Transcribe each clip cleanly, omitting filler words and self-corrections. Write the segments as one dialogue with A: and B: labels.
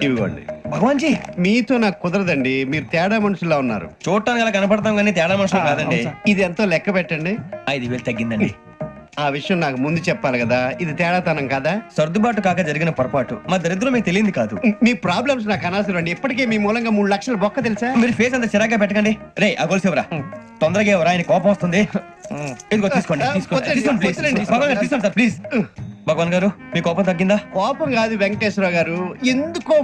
A: ఇవ్వండి.
B: భగవాన్ జీ,
A: మీతో నాకు కుదరదండి, మీరు తేడా మనుషులా ఉన్నారు.
B: చూడటానికి అలా కనపడతాం కానీ తేడా మనుషులు కాదండి.
A: ఇది ఎంతో లెక్క పెట్టండి.
B: 5,000 తగ్గిందండి.
A: ఆ విషయం నాకు ముందు చెప్పాలి కదా, ఇది తేడాతనం కదా.
B: సర్దుబాటు కాక జరిగిన పొరపాటు. మా దరిద్రం మీకు తెలియంది కాదు.
A: మీ ప్రాబ్లమ్స్ నాకు అనవసరం అండి. ఇప్పటికే మీ మూలంగా 3 లక్షలు బొక్క తెలుసా.
B: మీరు ఫేస్ అంత చిరాగ్గా పెట్టకండి. రే ఆ గొలుసు ఎవరా, తొందరగా ఎవరా, ఆయన కోపం వస్తుంది. ఇదిగో తీసుకోండి, తీసుకోండి, తీసుకోండి, please. భగవాన్ గారు తీసుకోండి సార్, ప్లీజ్. భగవాన్ గారు మీ కోపం తగ్గిందా?
A: కోపం కాదు వెంకటేశ్వరరావు గారు, ఎందుకో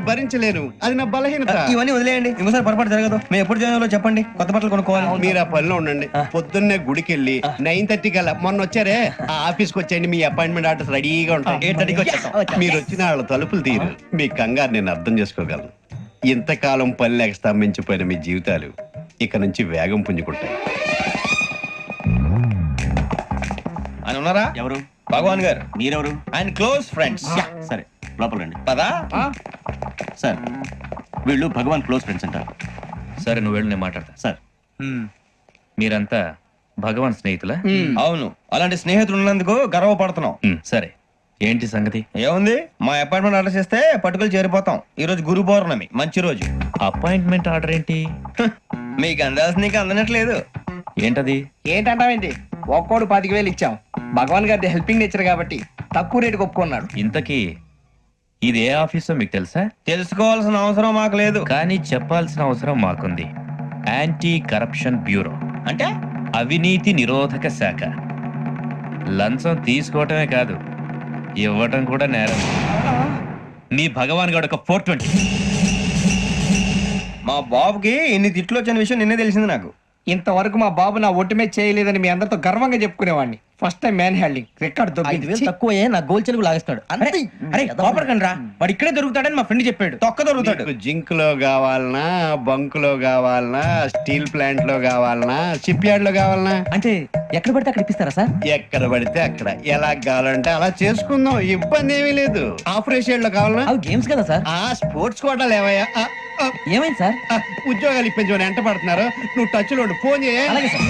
A: భరించలేను, అది నా బలహీనత.
B: ఇవన్నీ వదిలేయండి, ఇంకోసారి పొరపాటు జరగదు. మేము ఎప్పుడు జాయిన్ అవ్వాలో చెప్పండి, కొత్త బట్టలు కొనుక్కోవాలి.
A: మీరు ఆ పనిలో ఉండండి. పొద్దున్నే గుడికి వెళ్ళి 9:30 కల్లా, మొన్న వచ్చారే ఆ ఆఫీస్కి వచ్చేయండి. మీ అపాయింట్మెంట్ ఆర్డర్స్ రెడీగా ఉంటాయి.
B: 8:30కి వచ్చేస్తాం.
A: మీరు వచ్చిన వాళ్ళ తలుపులు తీరు. మీ కంగారు నేను అర్థం చేసుకోగలను. ఇంతకాలం పని లేక స్తంభించిపోయిన మీ జీవితాలు ఇక నుంచి వేగం పుంజుకుంటాయి.
B: ఆయన ఉన్నారా?
C: ఎవరు?
B: భగవాన్ గారు.
C: మీరెవరు?
B: ఆయన క్లోజ్ ఫ్రెండ్స్.
C: సరే లోపల రండి.
B: పదా
C: సార్ వీళ్ళు భగవాన్ క్లోజ్ ఫ్రెండ్స్ అంటారు.
D: సరే నువ్వు వెళ్ళి నేను మాట్లాడతా.
C: సార్
D: మీరంతా భగవాన్ స్నేహితులా?
B: అవును, అలాంటి స్నేహితులు ఉన్నందుకు గర్వపడుతున్నాం.
D: సరే ఏంటి సంగతి?
B: ఏముంది, మా అపాయింట్మెంట్ ఆర్డర్ చేస్తే పట్టుకులు చేరిపోతాం. ఈ రోజు గురు పౌర్ణమి, మంచి రోజు.
D: అపాయింట్మెంట్ ఆర్డర్ ఏంటి?
B: మీకు అందాల్సిన నీకు అందనట్లేదు.
D: ఏంటది?
E: ఏంటంటావేంటి? ఒక్కోడు 10,000 ఇచ్చాం. భగవాన్ గారి హెల్పింగ్ నేచర్ కాబట్టి తక్కువ రేటుకి ఒప్పుకున్నాడు.
D: ఇంతకీ ఇది ఏ ఆఫీసో మీకు తెలుసా?
B: తెలుసుకోవాల్సిన అవసరం మాకు లేదు,
D: కానీ చెప్పాల్సిన అవసరం మాకుంది. యాంటీ కరప్షన్ బ్యూరో,
B: అంటే
D: అవినీతి నిరోధక శాఖ. లంచం తీసుకోవటమే కాదు, ఇవ్వటం కూడా నేరం. మీ భగవాన్ గారు ఒక 420.
B: మా బాబుకి ఇన్ని తిట్లు వచ్చిన విషయం నిన్నే తెలిసింది నాకు.
E: ఇంతవరకు మా బాబు నా ఒట్టుమే చేయలేదని మీ అందరితో గర్వంగా చెప్పుకునేవాడిని. First time man handing record దొబ్బింది.
F: తక్కువే నా గోల్ చెలుగు లాగేస్తాడు.
B: అరే కోపడకండి రా, వాడు ఇక్కడే దొరుకుతాడని మా ఫ్రెండ్ చెప్పాడు. తొక్క దొరుకుతాడు.
A: మీకు జింక్ లో కావాలనా, బంక్ లో కావాలనా, స్టీల్ ప్లాంట్ లో కావాలనా, షిప్ యార్డ్ లో కావాలనా?
F: అంటే ఎక్కడ పడితే అక్కడ ఇప్పిస్తారా సార్?
A: ఎక్కడ పడితే అక్కడ, ఎలా కావాలంటే అలా చేసుకుందాం, ఇబ్బంది ఏమీ లేదు. ఆపరేషన్ లో కావాలనా?
F: అవి గేమ్స్ కదా సార్.
A: ఆ స్పోర్ట్స్ కోటాలు ఏమయ్యా?
F: ఏమైంది సార్?
A: ఉద్యోగాలు ఇప్పించమని ఎంట పడుతున్నారు. నువ్వు టచ్ లో ఫోన్ చేయ.
F: అలాగే sir.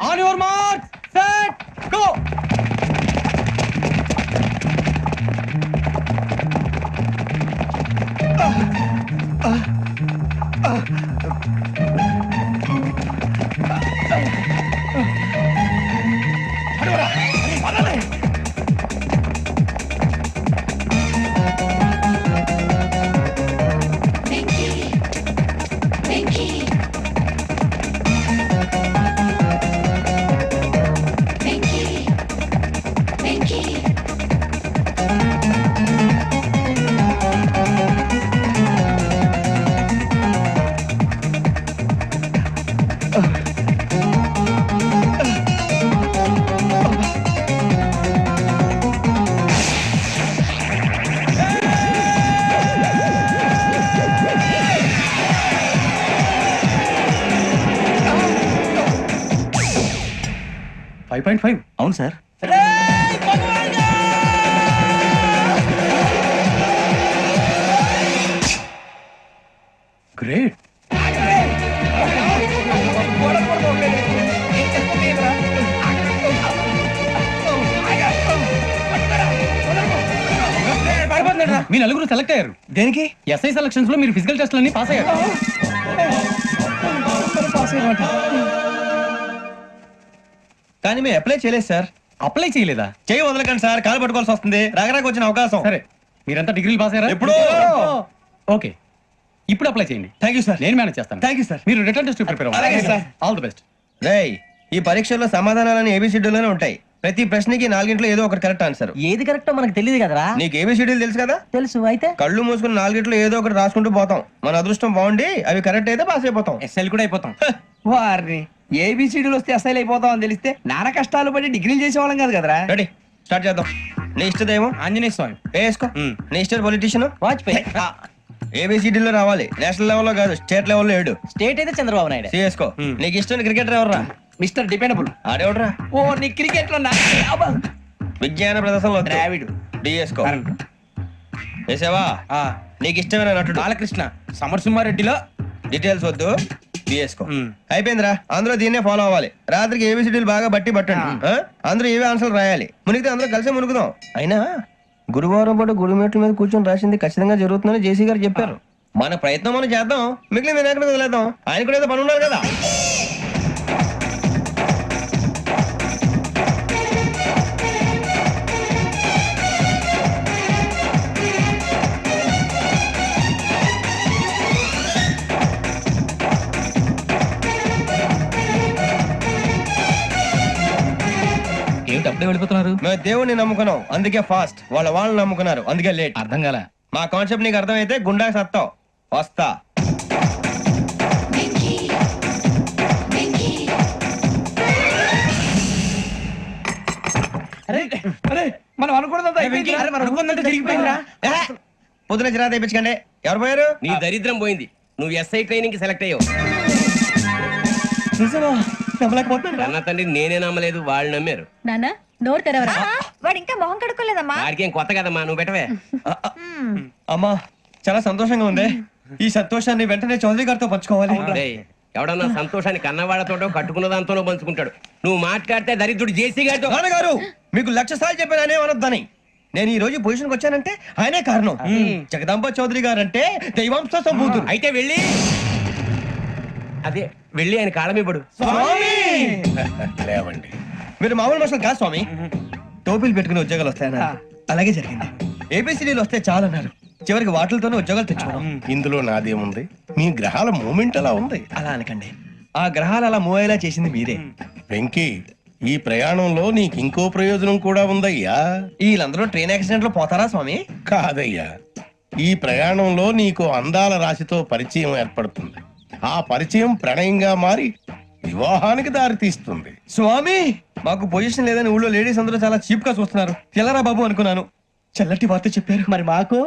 E: On your mark set go.
C: అవును సార్.
D: గ్రేట్.
E: మీ నలుగురు సెలెక్ట్ అయ్యారు.
B: దేనికి?
E: ఎస్ఐ సెలక్షన్స్ లో మీరు ఫిజికల్ టెస్ట్ అన్ని పాస్ అయ్యారు.
B: కానీ మేము అప్లై చేయలేదు సార్.
E: అప్లై చేయలేదా?
B: చేయి వదలకండి సార్, కాలు పట్టుకోవాల్సి వస్తుంది. రాగరాకు వచ్చిన అవకాశం.
E: సరే, మీరంతా డిగ్రీలు పాస్ అయ్యారా?
B: ఎప్పుడో.
E: ఓకే, ఇప్పుడు అప్లై చేయండి.
B: Thank you sir.
E: నేను మేనేజ్ చేస్తాను.
B: Thank you sir.
E: మీరు రిటర్న్ టెస్ట్ ప్రిపేర్
B: అలాగే సార్.
E: All the best.
B: రేయ్, ఈ పరీక్షల్లో సమాధానాలని ఏబిసిడ్యూల్లోనే ఉంటాయి. ప్రతి ప్రశ్నకి 4 ఏదో ఒకటి కరెక్ట్ ఆన్సర్.
F: ఏది కరెక్టో మనకు తెలియదు కదరా.
B: నీకు ఏబిసిడ్యూల్ తెలుసు కదా?
F: తెలుసు. అయితే
B: కళ్ళు మూసుకుని 4 ఏదో ఒకటి రాసుకుంటూ పోతాం. మన అదృష్టం బాగుండి అవి కరెక్ట్ అయితే పాస్ అయిపోతాం.
E: ఎస్ఎల్ కూడా అయిపోతాం. వారిని ఏబిసిడీలు వస్తే ఎస్ఐలు అయిపోతాం అని తెలిస్తే నాన్న కష్టాలు పడి డిగ్రీలు చేసేవాళ్ళం కాదు కదరా.
B: రెడీ, స్టార్ట్ చేద్దాం. నీ ఇష్టదేమో
E: ఆంజనేయ స్వామి.
B: వేసుకో. నీ ఇష్ట పొలిటీషియన్
F: వాజ్పేయి.
B: ఏబిసిడీలో రావాలి, నేషనల్ లెవెల్లో కాదు, స్టేట్ లెవెల్లో 7.
F: స్టేట్ అయితే చంద్రబాబు నాయుడు.
B: సిఎస్కో. నీకు ఇష్టం క్రికెటర్ ఎవర్రా?
E: Mister dependable.
B: ఆడేవడరా?
E: ఓ నీ క్రికెట్ లో
B: విజ్ఞాన ప్రదర్శనలో
E: ద్రావిడు.
B: డిఎస్కో. వేసావా? నీకు ఇష్టమైన నటుడు?
E: బాలకృష్ణ. సమర్సింహారెడ్డిలో
B: డీటెయిల్స్ వద్దు, డిఎస్కో. అయిపోయిందిరా, అందరూ దీన్నే ఫాలో అవ్వాలి. రాత్రికి ఏబిసిడీలు బాగా బట్టి పట్టండి. అందరూ ఏవే ఆన్సర్లు రాయాలి. మునిగితే అందరూ కలిసి మునుగుదాం. అయినా గురువారం పాటు గురుమేట్ల మీద కూర్చొని రాసింది ఖచ్చితంగా జరుగుతుందని జేసీ గారు చెప్పారు. మన ప్రయత్నం మనం చేద్దాం, మిగిలిన నేను ఎక్కడ వదిలేద్దాం. ఆయన కూడా ఏదో పని ఉన్నారు కదా.
D: ఏమిటి అప్పుడే వెళ్ళిపోతున్నారు?
B: మేము దేవుడిని నమ్ముకున్నాం, అందుకే ఫాస్ట్. వాళ్ళని నమ్ముకున్నారు, అందుకే లేట్.
D: అర్థం కాల.
B: మా కాన్సెప్ట్ నీకు అర్థమైతే గుండా సత్తావు. వస్తా.
E: మనం అనుకున్నదంతా అయిపోయింది. మనం అనుకున్నదంతా జరిగిపోయిందిరా.
B: పొద్దున చిరా తెప్పించకండి. ఎవరు పోయారు?
G: నీ దరిద్రం పోయింది. నువ్వు ఎస్ఐ ట్రైనింగ్ కి సెలెక్ట్ అయ్యావు. అన్న తండ్రి నేనే నమ్మలేదు, వాళ్ళు నమ్మారు.
H: నానా నోరు తెరవరా. వాడు ఇంకా మొహం కడుక్కోలేదమ్మా.
G: వాడికి ఏం కొత్త కదమ్మా, నువ్వు పెట్టవే.
B: అమ్మా చాలా సంతోషంగా ఉంది. ఈ సంతోషాన్ని వెంటనే చౌదరి గారితో పంచుకోవాలి.
G: డేయ్, ఎవడన్నా సంతోషాన్ని కన్నవాళ్లతోటో కట్టుకున్న దాంతోనో పంచుకుంటాడు. నువ్వు మాట్లాడితే దరిద్రుడు జేసీ గారితో.
B: నాన్నగారు మీకు 1,00,000 సార్లు చెప్పాను ఆయనే అనొద్దని. నేను ఈ రోజు పొజిషన్కి వచ్చానంటే ఆయనే కారణం. జగదాంబ చౌదరి గారు అంటే దైవాంశ సంభూతుడు.
G: అయితే వెళ్ళి అదే వెళ్ళి ఆయన కాళ్ళమివ్వడు.
A: లేవండి.
B: మీరు మామూలు మనుషులు కాదు స్వామి. టోపీలు పెట్టుకుని ఉద్యోగాలు వస్తాయన్నారు, అలాగే జరిగింది. ఏబిసిడీలు వస్తే చాలన్నారు, చివరికి వాటిలతోనే ఉద్యోగాలు తెచ్చుకున్నాం.
A: ఇందులో నాదేముంది? మీ గ్రహాల మూమెంట్ అలా ఉంది.
B: అలా అనకండి, ఆ గ్రహాలు అలా మూవ్ అయ్యేలా చేసింది మీరే.
A: వెంకీ, ఈ ప్రయాణంలో నీకు ఇంకో ప్రయోజనం కూడా ఉందయ్యా.
B: వీళ్ళందరూ ట్రైన్ యాక్సిడెంట్ లో పోతారా స్వామి?
A: కాదయ్యా, ఈ ప్రయాణంలో నీకు అందాల రాశితో పరిచయం ఏర్పడుతుంది. ఆ పరిచయం ప్రణయంగా మారి వివాహానికి దారితీస్తుంది.
B: స్వామి మాకు పొజిషన్ లేదని ఊళ్ళో లేడీస్ అందరూ చాలా చీప్ గా చూస్తున్నారు. తెల్లరా బాబు అనుకున్నాను, చల్లటి వార్త చెప్పారు.
F: మరి మాకు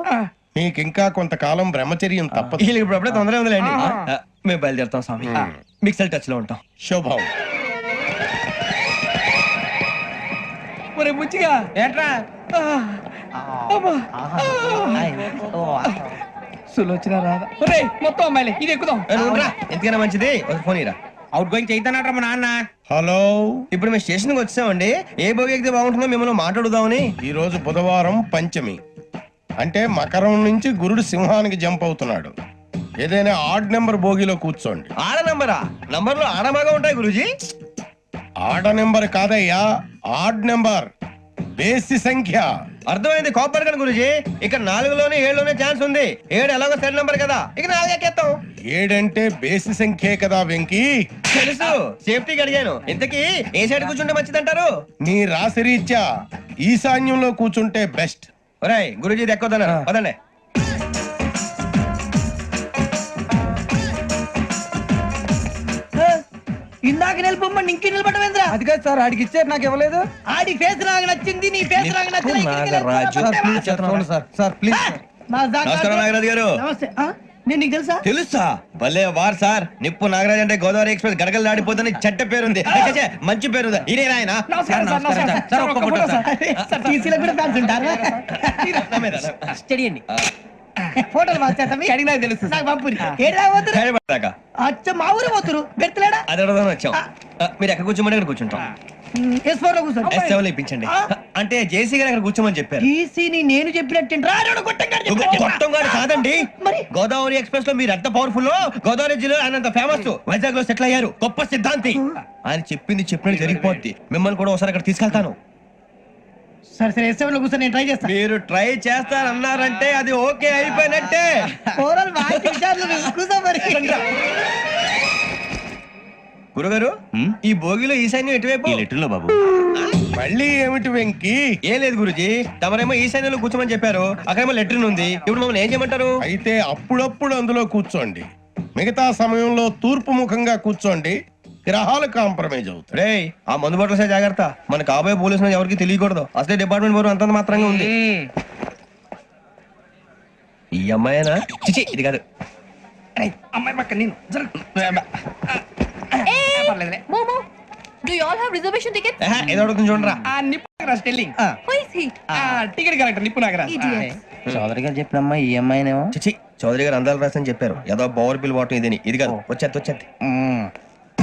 A: నీకింకా కొంతకాలం బ్రహ్మచర్యం తప్పదు.
B: వీళ్ళకి ఇప్పుడు అప్పుడే తొందరగా ఉందిలేండి. మేము బయలుదేరుతాం స్వామి, మిక్సెల్ టచ్ లో ఉంటాం.
A: శుభం.
E: ఒరే బుచ్చిగా
F: ఏట్రా
E: సులోచన రాదా? ఒరే మొత్తం అమ్మాయిలే, ఇది ఎక్కుదాం.
B: ఎందుకైనా మంచిది ఒక ఫోన్ ఇరా.
E: అవుట్ గోయింగ్ చేద్దానట్రా మా నాన్న.
A: హలో,
B: ఇప్పుడు మేము స్టేషన్ కి వచ్చామండి. ఏ బోగి ఎక్కితే బాగుంటుందో మిమ్మల్ని మాట్లాడుదామని.
A: ఈ రోజు బుధవారం పంచమి, అంటే మకరం నుంచి గురుడు సింహానికి జంప్ అవుతున్నాడు. ఏదైనా ఆడ్ నెంబర్ బోగిలో కూర్చోండి.
B: ఆడ నంబరా? నంబర్లు ఆడమాగా ఉంటాయి గురూజీ.
A: ఆడ నెంబర్ కాదయ్యా, ఆడ్ నెంబర్, బేసి సంఖ్య.
B: అర్థమైంది, కాపర్ కానీ గురూజీ. ఇక్కడ 4లోనే 7లోనే ఛాన్స్ ఉంది. 7 ఎలాగో సెడ్ నంబర్ కదా, ఇక 4 ఎక్కేస్తాం.
A: 7 అంటే బేసి సంఖ్యే కదా వెంకీ.
B: తెలుసు, సేఫ్టీకి అడిగాను. ఇంతకీ ఏ సైడ్ కూర్చుంటే మంచిదంటారు?
A: నీ రాశి రీత్యా ఈశాన్యంలో కూర్చుంటే బెస్ట్.
B: ఒరేయ్ గురూజీ దెక్కొద్దన్నారు, పదండి.
E: ఇందాక నిలబొమ్మని ఇంకే నిలబడమేంద్రా? అది కాదు సార్, ఆడికి ఇచ్చారు నాకు ఇవ్వలేదు. ఆడి ఫేస్ నాకు నచ్చింది, నీ ఫేస్ నాకు నచ్చింది.
A: Sir please.
B: నమస్కారం నాగరాజు గారు.
E: నమస్తే. నేను నీకు తెలుసా?
B: తెలుసా? భలే వార్ సార్. నిప్పు నాగరాజ్ అంటే గోదావరి ఎక్స్ప్రెస్ గడగలు దాడిపోతుంది చెడ్డ పేరుంది. ఛే, మంచి పేరుంది. ఇదే ఆయన.
E: నమస్కారం సార్, నమస్కారం సార్. ఒక్క ఫోటో సార్. సార్ టీసీలో కూడా ఫ్యాన్స్ ఉంటారా?
F: స్టడీ అండి.
E: ఫోటోలు మార్చేస్తాం. అడిగి నాకు తెలుసు. నాకు పంపురి. ఏడా పోతురు?
B: హైదరాబాద్
E: అచ్చ మా ఊరు పోతురు. బెర్తలేడా?
B: అది అడగదామని వచ్చాం. మీరు ఎక్కడ కూర్చోమని అక్కడ కూర్చుంటాం.
E: S4 లో కూర్చోండి.
B: S7 ఇప్పించండి. అంటే జేసీ గారు అక్కడ కూర్చోమని చెప్పారు.
E: టీసీని నేను చెప్పినట్టు
B: గొట్టం గారు కాదండి,
E: మరి?
B: గోదావరి ఎక్స్ప్రెస్ లో మీరు ఎంత పవర్ఫుల్, గోదావరి జిల్లా ఆయన ఫేమస్. వైజాగ్ లో సెటిల్ అయ్యారు, గొప్ప సిద్ధాంతి. ఆయన చెప్పింది చెప్పినట్టు జరిగిపోద్ది. మిమ్మల్ని కూడా ఒకసారి అక్కడ తీసుకెళ్తాను.
E: సరే సరే, S7 లో కూర్చొని నేను ట్రై చేస్తాను.
B: మీరు ట్రై చేస్తారన్నారంటే అది ఓకే అయిపోయినట్టే.
E: ఓవరాల్ వాటి విషయాలు కూర్చో మరి.
B: గురుగారు, ఈ భోగిలో ఈశాన్యం ఎటువైపు?
C: ఈ లెటర్లో బాబు.
A: మళ్ళీ ఏమిటి వెంకీ?
B: ఏం లేదు గురుజీ, తమరేమో ఈశాన్యంలో కూర్చోమని చెప్పారు, అక్కడేమో లెటర్ ఉంది. ఇప్పుడు మమ్మల్ని ఏం చేయమంటారు?
A: అయితే అప్పుడప్పుడు అందులో కూర్చోండి, మిగతా సమయంలో తూర్పు ముఖంగా కూర్చోండి. గ్రహాలు కాంప్రమైజ్ అవుతాయి.
B: రేయ్, ఆ మందు బట్టలసే జాగ్రత్త. మన కాబోయే పోలీసులు ఎవరికి తెలియకూడదు. అసలే డిపార్ట్మెంట్ బోరు అంతంత మాత్రంగా ఉంది. ఈ అమ్మాయినా చిచి ఇది కాదు.
E: ఏయ్, అమ్మాయి పక్క నేను జరుగు. పర్లేదులే.
H: మోమో do you all have reservation tickets?
B: ఆహా, ఏదో అడుగుతుంది చూడరా.
E: ఆ నిప్పు Nagaraj telling.
H: Who is he?
E: Ticket correct నిప్పు నాగరాజ్.
F: చౌదరి గారు చెప్పినమ్మా ఈ అమ్మాయినేమో
B: చిచి చౌదరి గారు అందాలు రాసని చెప్పారు. ఏదో బోర్ బిల్ వాటం ఇదని ఇది కాదు. వచ్చేది
F: మ్మ్.